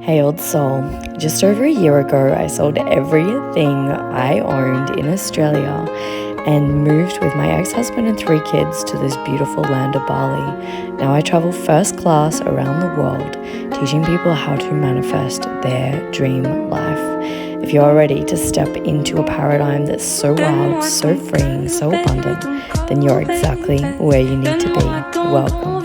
Hey old soul, just over a year ago I sold everything I owned in Australia and moved with my ex-husband and 3 kids to this beautiful land of Bali. Now I travel first class around the world, teaching people how to manifest their dream life. If you're ready to step into a paradigm that's so wild, so freeing, so abundant, then you're exactly where you need to be. Welcome.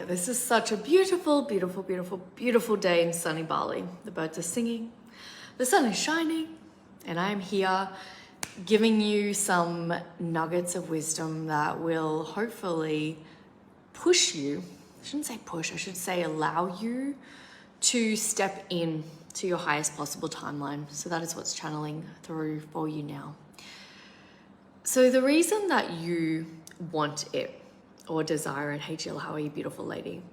This is such a beautiful, beautiful, beautiful, beautiful day in sunny Bali. The birds are singing, the sun is shining, and I am here giving you some nuggets of wisdom that will hopefully push you. I shouldn't say push, I should say allow you to step in to your highest possible timeline. So that is what's channeling through for you now. So the reason that you want it or desire it, hey Jill, how are you, beautiful lady,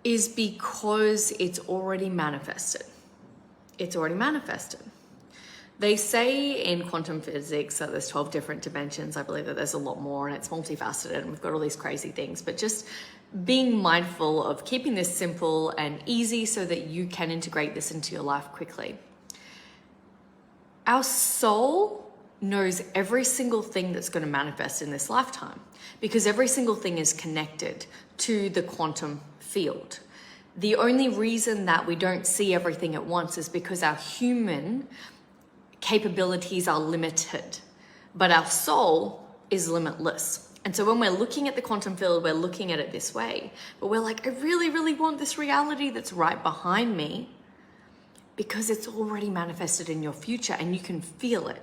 is because it's already manifested. It's already manifested. They say in quantum physics that there's 12 different dimensions. I believe that there's a lot more and it's multifaceted and we've got all these crazy things, but just being mindful of keeping this simple and easy so that you can integrate this into your life quickly. Our soul knows every single thing that's going to manifest in this lifetime because every single thing is connected to the quantum field. The only reason that we don't see everything at once is because our human capabilities are limited, but our soul is limitless. And so when we're looking at the quantum field, we're looking at it this way, but we're like, I really, really want this reality that's right behind me because it's already manifested in your future and you can feel it.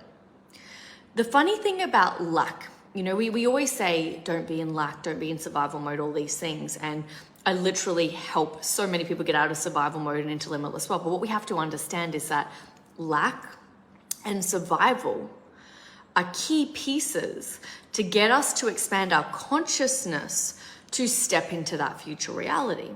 The funny thing about lack, you know, we always say, don't be in lack, don't be in survival mode, all these things. And I literally help so many people get out of survival mode and into limitless wealth. But what we have to understand is that lack and survival are key pieces to get us to expand our consciousness to step into that future reality.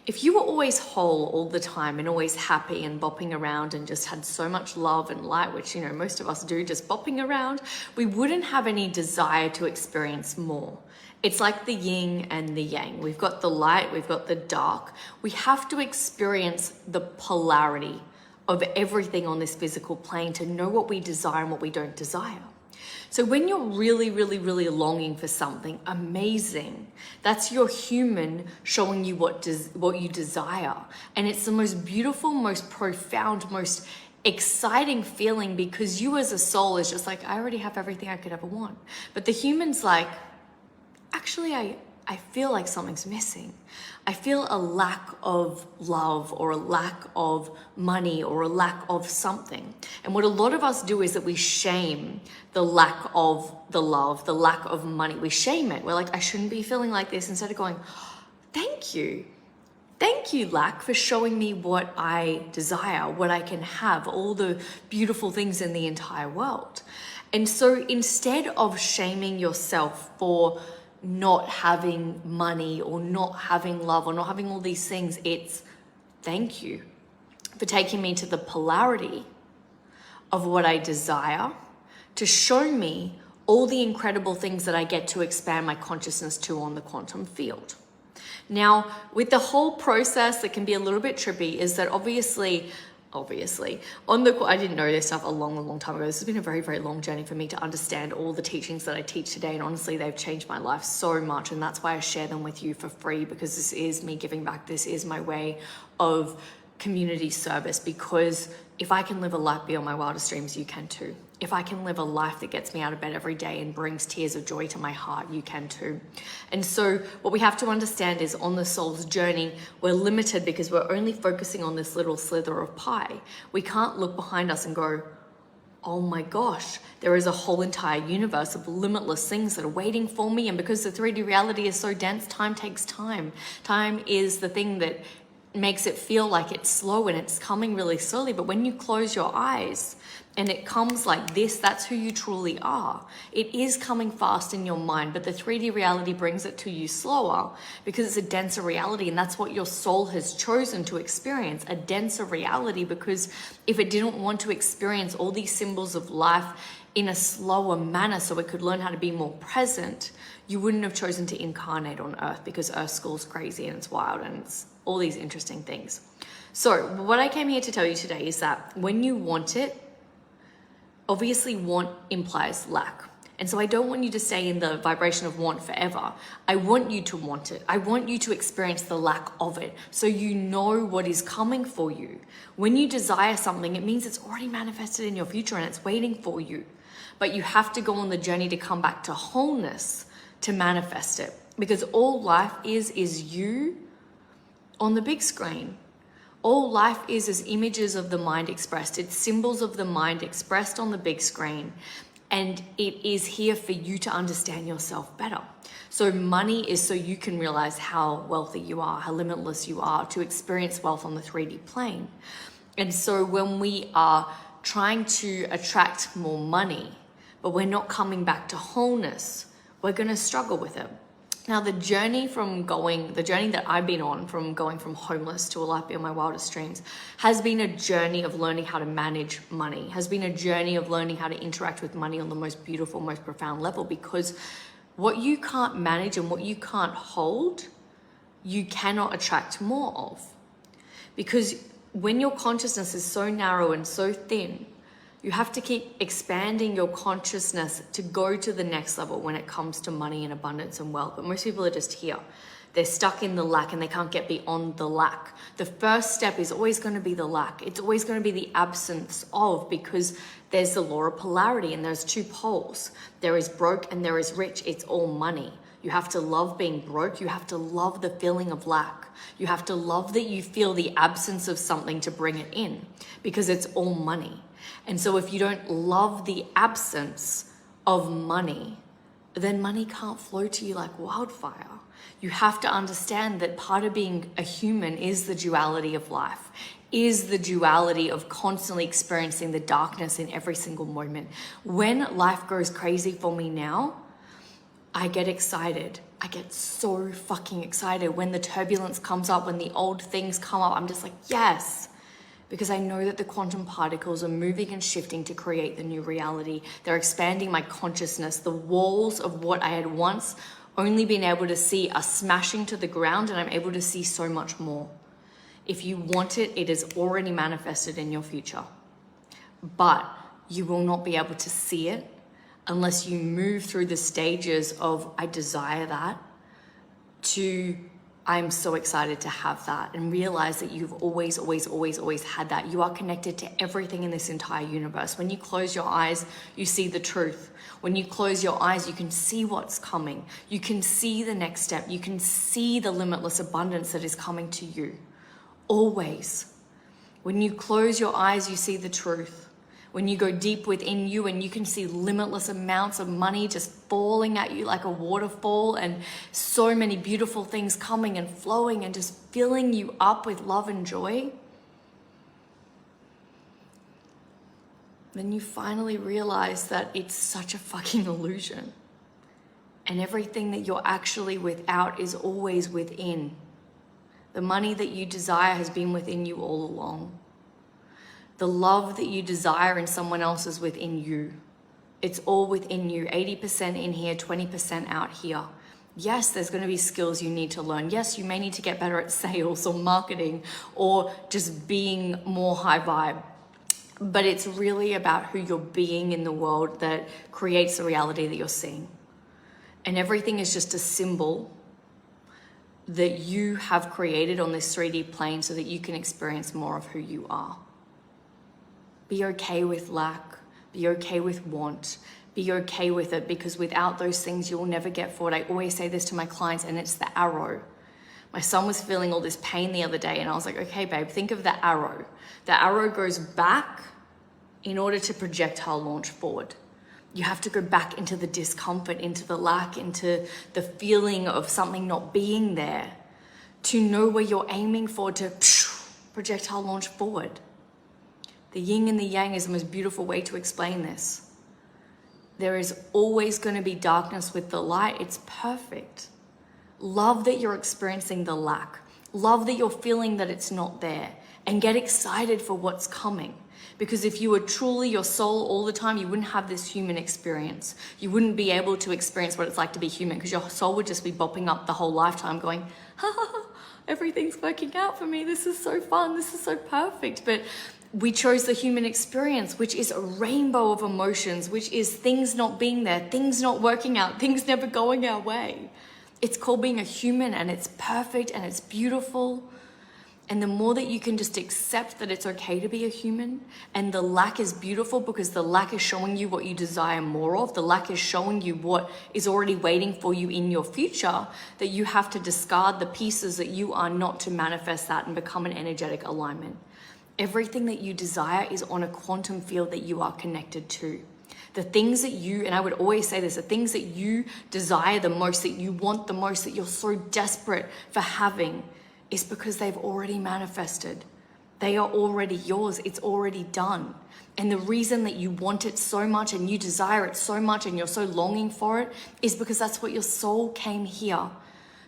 If you were always whole all the time and always happy and bopping around and just had so much love and light, which, you know, most of us do, just bopping around, we wouldn't have any desire to experience more. It's like the yin and the yang. We've got the light, we've got the dark. We have to experience the polarity of everything on this physical plane to know what we desire and what we don't desire. So when you're really, really, really longing for something amazing, that's your human showing you what you desire. And it's the most beautiful, most profound, most exciting feeling because you as a soul is just like, I already have everything I could ever want. But the human's like, actually, I feel like something's missing. I feel a lack of love or a lack of money or a lack of something. And what a lot of us do is that we shame the lack of the love, the lack of money. We shame it. We're like, I shouldn't be feeling like this, instead of going, thank you. Thank you, lack, for showing me what I desire, what I can have, all the beautiful things in the entire world. And so instead of shaming yourself for not having money or not having love or not having all these things, it's thank you for taking me to the polarity of what I desire to show me all the incredible things that I get to expand my consciousness to on the quantum field. Now, with the whole process that can be a little bit trippy is that obviously, I didn't know this stuff a long time ago. This has been a very, very long journey for me to understand all the teachings that I teach today. And honestly, they've changed my life so much. And that's why I share them with you for free, because this is me giving back. This is my way of community service, because if I can live a life beyond my wildest dreams, you can too. If I can live a life that gets me out of bed every day and brings tears of joy to my heart, you can too. And so what we have to understand is on the soul's journey, we're limited because we're only focusing on this little slither of pie. We can't look behind us and go, oh my gosh, there is a whole entire universe of limitless things that are waiting for me. And because the 3D reality is so dense, time takes time. Time is the thing that makes it feel like it's slow and it's coming really slowly. But when you close your eyes and it comes like this, that's who you truly are. It is coming fast in your mind, but the 3D reality brings it to you slower because it's a denser reality, and that's what your soul has chosen to experience, a denser reality, because if it didn't want to experience all these symbols of life in a slower manner so it could learn how to be more present, you wouldn't have chosen to incarnate on Earth, because Earth school's crazy and it's wild and it's all these interesting things. So what I came here to tell you today is that when you want it, obviously want implies lack. And so I don't want you to stay in the vibration of want forever. I want you to want it. I want you to experience the lack of it so you know what is coming for you. When you desire something, it means it's already manifested in your future and it's waiting for you. But you have to go on the journey to come back to wholeness to manifest it. Because all life is you on the big screen. All life is images of the mind expressed. It's symbols of the mind expressed on the big screen. And it is here for you to understand yourself better. So money is so you can realize how wealthy you are, how limitless you are, to experience wealth on the 3D plane. And so when we are trying to attract more money, but we're not coming back to wholeness, we're going to struggle with it. Now, the journey that I've been on, from going from homeless to a life beyond my wildest dreams, has been a journey of learning how to manage money, has been a journey of learning how to interact with money on the most beautiful, most profound level, because what you can't manage and what you can't hold, you cannot attract more of. Because when your consciousness is so narrow and so thin, you have to keep expanding your consciousness to go to the next level when it comes to money and abundance and wealth. But most people are just here. They're stuck in the lack and they can't get beyond the lack. The first step is always going to be the lack. It's always going to be the absence of, because there's the law of polarity and there's two poles. There is broke and there is rich. It's all money. You have to love being broke. You have to love the feeling of lack. You have to love that you feel the absence of something to bring it in, because it's all money. And so if you don't love the absence of money, then money can't flow to you like wildfire. You have to understand that part of being a human is the duality of life, is the duality of constantly experiencing the darkness in every single moment. When life goes crazy for me now, I get excited. I get so fucking excited. When the turbulence comes up, when the old things come up, I'm just like, yes. Because I know that the quantum particles are moving and shifting to create the new reality. They're expanding my consciousness. The walls of what I had once only been able to see are smashing to the ground, and I'm able to see so much more. If you want it, it is already manifested in your future. But you will not be able to see it unless you move through the stages of I desire that to I'm so excited to have that, and realize that you've always had that. You are connected to everything in this entire universe. When you close your eyes, you see the truth. When you close your eyes, you can see what's coming. You can see the next step. You can see the limitless abundance that is coming to you. Always. When you close your eyes, you see the truth. When you go deep within you and you can see limitless amounts of money just falling at you like a waterfall, and so many beautiful things coming and flowing and just filling you up with love and joy, then you finally realize that it's such a fucking illusion. And everything that you're actually without is always within. The money that you desire has been within you all along. The love that you desire in someone else is within you. It's all within you. 80% in here, 20% out here. Yes, there's going to be skills you need to learn. Yes, you may need to get better at sales or marketing or just being more high vibe. But it's really about who you're being in the world that creates the reality that you're seeing. And everything is just a symbol that you have created on this 3D plane so that you can experience more of who you are. Be okay with lack. Be okay with want. Be okay with it, because without those things, you'll never get forward. I always say this to my clients, and it's the arrow. My son was feeling all this pain the other day, and I was like, okay, babe, think of the arrow. The arrow goes back in order to projectile launch forward. You have to go back into the discomfort, into the lack, into the feeling of something not being there to know where you're aiming for, to projectile launch forward. The yin and the yang is the most beautiful way to explain this. There is always going to be darkness with the light. It's perfect. Love that you're experiencing the lack. Love that you're feeling that it's not there. and get excited for what's coming. Because if you were truly your soul all the time, you wouldn't have this human experience. You wouldn't be able to experience what it's like to be human, because your soul would just be bopping up the whole lifetime going, ha ha ha, everything's working out for me. This is so fun. This is so perfect. But we chose the human experience, which is a rainbow of emotions, which is things not being there, things not working out, things never going our way. It's called being a human, and it's perfect and it's beautiful. And the more that you can just accept that it's okay to be a human, and the lack is beautiful because the lack is showing you what you desire more of, the lack is showing you what is already waiting for you in your future, that you have to discard the pieces that you are not to manifest that and become an energetic alignment. Everything that you desire is on a quantum field that you are connected to. The things that you, and I would always say this, the things that you desire the most, that you want the most, that you're so desperate for having, is because they've already manifested. They are already yours. It's already done. And the reason that you want it so much and you desire it so much and you're so longing for it is because that's what your soul came here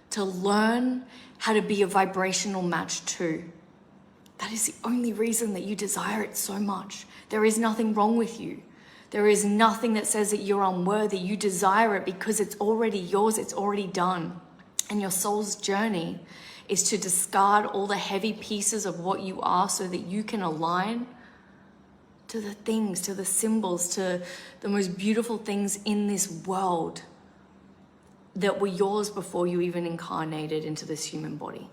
to learn how to be a vibrational match to. That is the only reason that you desire it so much. There is nothing wrong with you. There is nothing that says that you're unworthy. You desire it because it's already yours. It's already done. And your soul's journey is to discard all the heavy pieces of what you are so that you can align to the things, to the symbols, to the most beautiful things in this world that were yours before you even incarnated into this human body.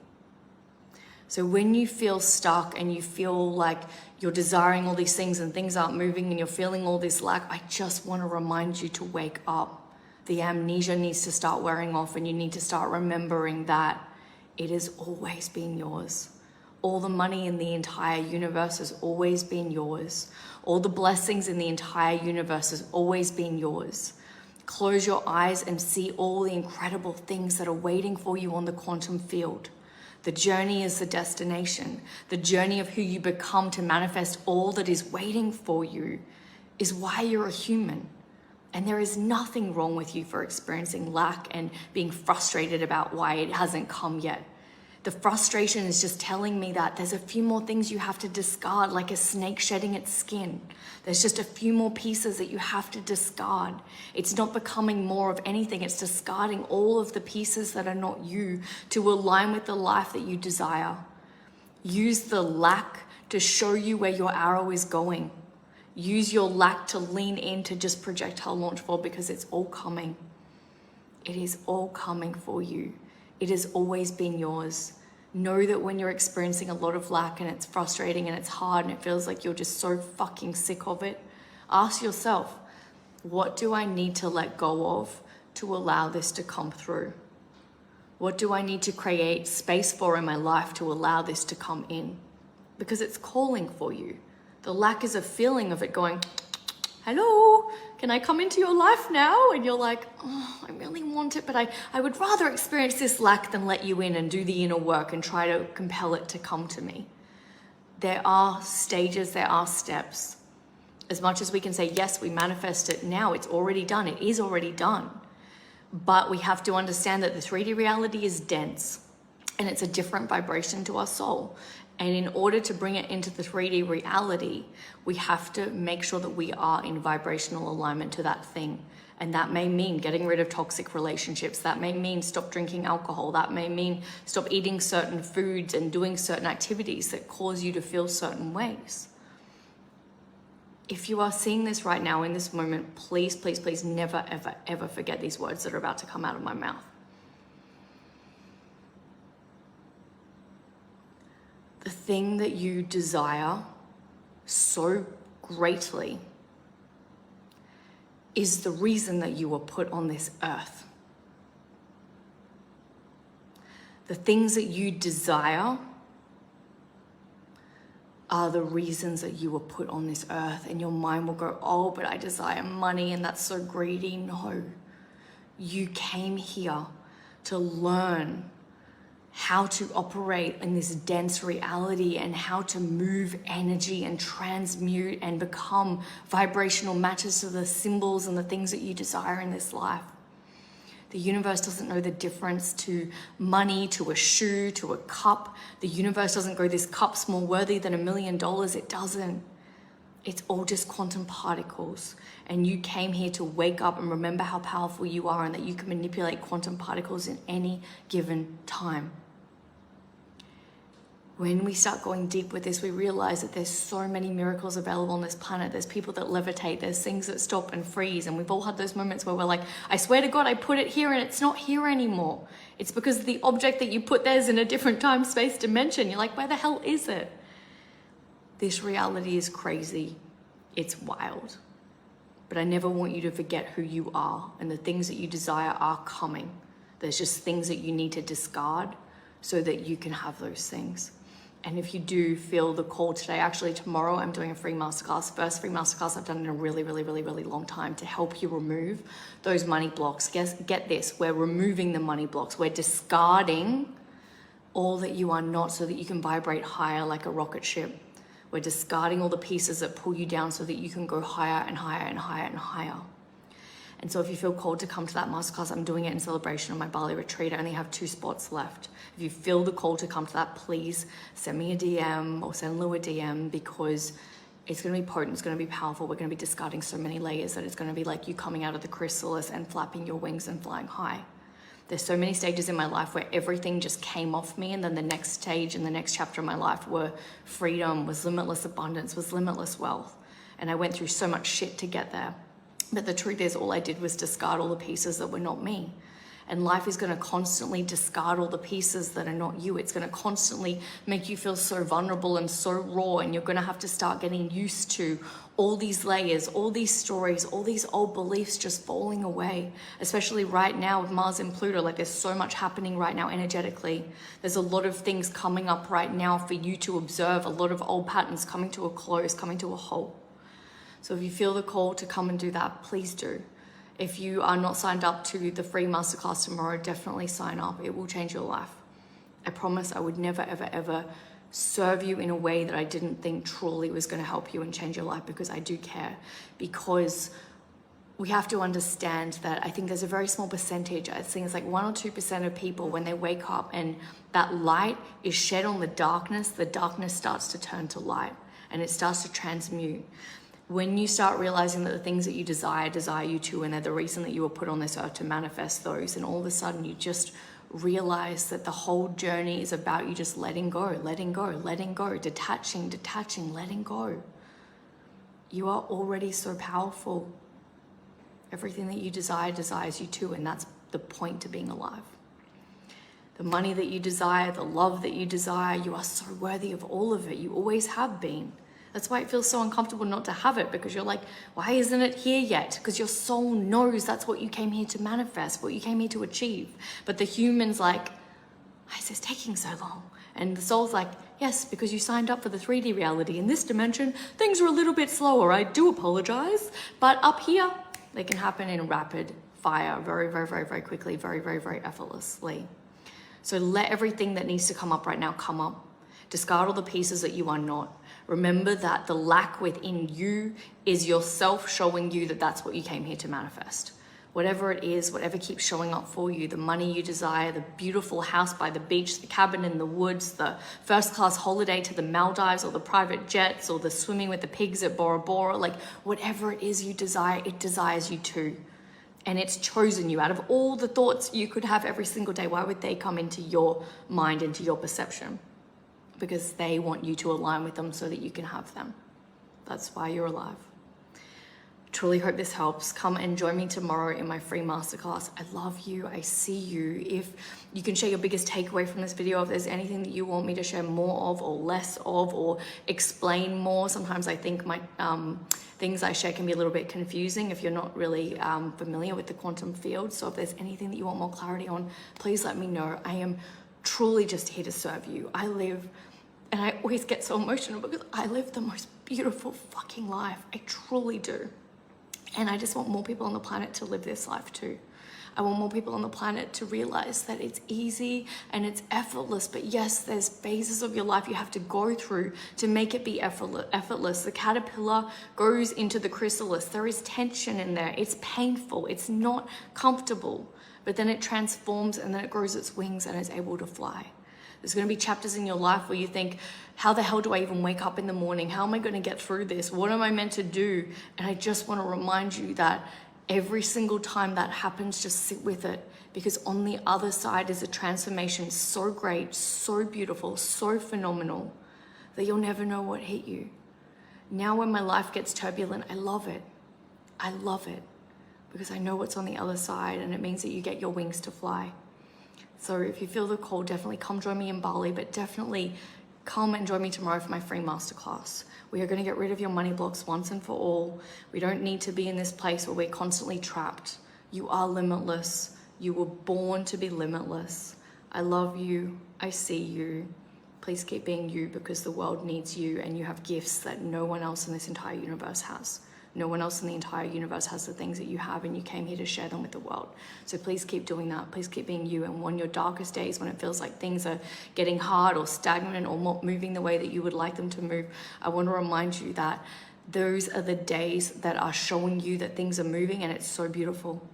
So when you feel stuck and you feel like you're desiring all these things and things aren't moving and you're feeling all this lack, I just want to remind you to wake up. The amnesia needs to start wearing off, and you need to start remembering that it has always been yours. All the money in the entire universe has always been yours. All the blessings in the entire universe has always been yours. Close your eyes and see all the incredible things that are waiting for you on the quantum field. The journey is the destination. The journey of who you become to manifest all that is waiting for you is why you're a human. And there is nothing wrong with you for experiencing lack and being frustrated about why it hasn't come yet. The frustration is just telling me that there's a few more things you have to discard, like a snake shedding its skin. There's just a few more pieces that you have to discard. It's not becoming more of anything. It's discarding all of the pieces that are not you to align with the life that you desire. Use the lack to show you where your arrow is going. Use your lack to lean into just projectile launch forward, because it's all coming. It is all coming for you. It has always been yours. Know that when you're experiencing a lot of lack and it's frustrating and it's hard and it feels like you're just so fucking sick of it, ask yourself, what do I need to let go of to allow this to come through? What do I need to create space for in my life to allow this to come in? Because it's calling for you. The lack is a feeling of it going, hello, can I come into your life now? And you're like, oh, I really want it, but I would rather experience this lack than let you in and do the inner work and try to compel it to come to me. There are stages, there are steps. As much as we can say, yes, we manifest it now, it's already done, it is already done. But we have to understand that the 3D reality is dense and it's a different vibration to our soul. And in order to bring it into the 3D reality, we have to make sure that we are in vibrational alignment to that thing. And that may mean getting rid of toxic relationships. That may mean stop drinking alcohol. That may mean stop eating certain foods and doing certain activities that cause you to feel certain ways. If you are seeing this right now in this moment, please, please, please never, ever, ever forget these words that are about to come out of my mouth. The thing that you desire so greatly is the reason that you were put on this earth. The things that you desire are the reasons that you were put on this earth. And your mind will go, oh, but I desire money and that's so greedy. No, you came here to learn how to operate in this dense reality and how to move energy and transmute and become vibrational matches to the symbols and the things that you desire in this life. The universe doesn't know the difference to money, to a shoe, to a cup. The universe doesn't go, this cup's more worthy than $1 million. It doesn't. It's all just quantum particles. And you came here to wake up and remember how powerful you are and that you can manipulate quantum particles in any given time. When we start going deep with this, we realize that there's so many miracles available on this planet. There's people that levitate, there's things that stop and freeze. And we've all had those moments where we're like, I swear to God, I put it here and it's not here anymore. It's because the object that you put there is in a different time, space, dimension. You're like, where the hell is it? This reality is crazy. It's wild. But I never want you to forget who you are, and the things that you desire are coming. There's just things that you need to discard so that you can have those things. And if you do feel the call today, actually tomorrow I'm doing a free masterclass, first free masterclass I've done in a really long time to help you remove those money blocks. Get this, we're removing the money blocks. We're discarding all that you are not so that you can vibrate higher like a rocket ship. We're discarding all the pieces that pull you down so that you can go higher and higher and higher and higher. And so if you feel called to come to that masterclass, I'm doing it in celebration of my Bali retreat. I only have 2 spots left. If you feel the call to come to that, please send me a DM or send Lou a DM, because it's going to be potent, it's going to be powerful. We're going to be discarding so many layers that it's going to be like you coming out of the chrysalis and flapping your wings and flying high. There's so many stages in my life where everything just came off me, and then the next stage and the next chapter of my life were freedom, was limitless abundance, was limitless wealth. And I went through so much shit to get there. But the truth is, all I did was discard all the pieces that were not me. And life is going to constantly discard all the pieces that are not you. It's going to constantly make you feel so vulnerable and so raw. And you're going to have to start getting used to all these layers, all these stories, all these old beliefs just falling away. Especially right now with Mars and Pluto, like there's so much happening right now energetically. There's a lot of things coming up right now for you to observe. A lot of old patterns coming to a close, coming to a halt. So if you feel the call to come and do that, please do. If you are not signed up to the free masterclass tomorrow, definitely sign up. It will change your life. I promise I would never, ever serve you in a way that I didn't think truly was going to help you and change your life, because I do care. Because we have to understand that I think there's a very small percentage, I think it's like 1 or 2% of people, when they wake up and that light is shed on the darkness starts to turn to light and it starts to transmute. When you start realizing that the things that you desire you too, and they're the reason that you were put on this earth to manifest those, and all of a sudden you just realize that the whole journey is about you just letting go, detaching, letting go. You are already so powerful. Everything that you desire desires you too, and that's the point to being alive. The money that you desire, the love that you desire, you are so worthy of all of it. You always have been. That's why it feels so uncomfortable not to have it, because you're like, why isn't it here yet? Because your soul knows that's what you came here to manifest, what you came here to achieve. But the human's like, why is this taking so long? And the soul's like, yes, because you signed up for the 3D reality. In this dimension, things are a little bit slower. I do apologize. But up here, they can happen in rapid fire, very quickly, very effortlessly. So let everything that needs to come up right now come up. Discard all the pieces that you are not. Remember that the lack within you is yourself showing you that that's what you came here to manifest. Whatever it is, whatever keeps showing up for you, the money you desire, the beautiful house by the beach, the cabin in the woods, the first class holiday to the Maldives, or the private jets, or the swimming with the pigs at Bora Bora, like whatever it is you desire, it desires you too. And it's chosen you. Out of all the thoughts you could have every single day, why would they come into your mind, into your perception? Because they want you to align with them so that you can have them. That's why you're alive. Truly hope this helps. Come and join me tomorrow in my free masterclass. I love you. I see you. If you can share your biggest takeaway from this video, if there's anything that you want me to share more of or less of, or explain more. Sometimes I think my things I share can be a little bit confusing if you're not really familiar with the quantum field. So if there's anything that you want more clarity on, please let me know. I am truly just here to serve you. And I always get so emotional because I live the most beautiful fucking life. I truly do. And I just want more people on the planet to live this life too. I want more people on the planet to realize that it's easy and it's effortless. But yes, there's phases of your life you have to go through to make it be effortless. The caterpillar goes into the chrysalis. There is tension in there. It's painful. It's not comfortable. But then it transforms and then it grows its wings and is able to fly. There's going to be chapters in your life where you think, how the hell do I even wake up in the morning? How am I going to get through this? What am I meant to do? And I just want to remind you that every single time that happens, just sit with it, because on the other side is a transformation so great, so beautiful, so phenomenal that you'll never know what hit you. Now when my life gets turbulent, I love it. I love it because I know what's on the other side, and it means that you get your wings to fly. So if you feel the call, definitely come join me in Bali, but definitely come and join me tomorrow for my free masterclass. We are going to get rid of your money blocks once and for all. We don't need to be in this place where we're constantly trapped. You are limitless. You were born to be limitless. I love you. I see you. Please keep being you, because the world needs you, and you have gifts that no one else in this entire universe has. No one else in the entire universe has the things that you have, and you came here to share them with the world. So please keep doing that. Please keep being you. And on your darkest days, when it feels like things are getting hard or stagnant or not moving the way that you would like them to move, I want to remind you that those are the days that are showing you that things are moving, and it's so beautiful.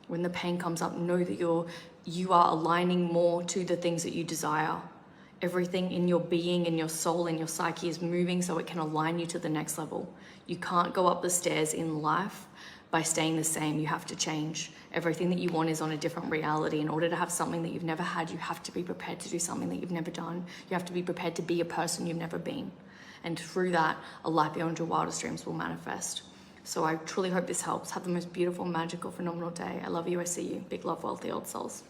When the pain comes up, know that you are aligning more to the things that you desire. Everything in your being, in your soul, in your psyche is moving so it can align you to the next level. You can't go up the stairs in life by staying the same. You have to change. Everything that you want is on a different reality. In order to have something that you've never had, you have to be prepared to do something that you've never done. You have to be prepared to be a person you've never been. And through that, a life beyond your wildest dreams will manifest. So I truly hope this helps. Have the most beautiful, magical, phenomenal day. I love you. I see you. Big love, wealthy old souls.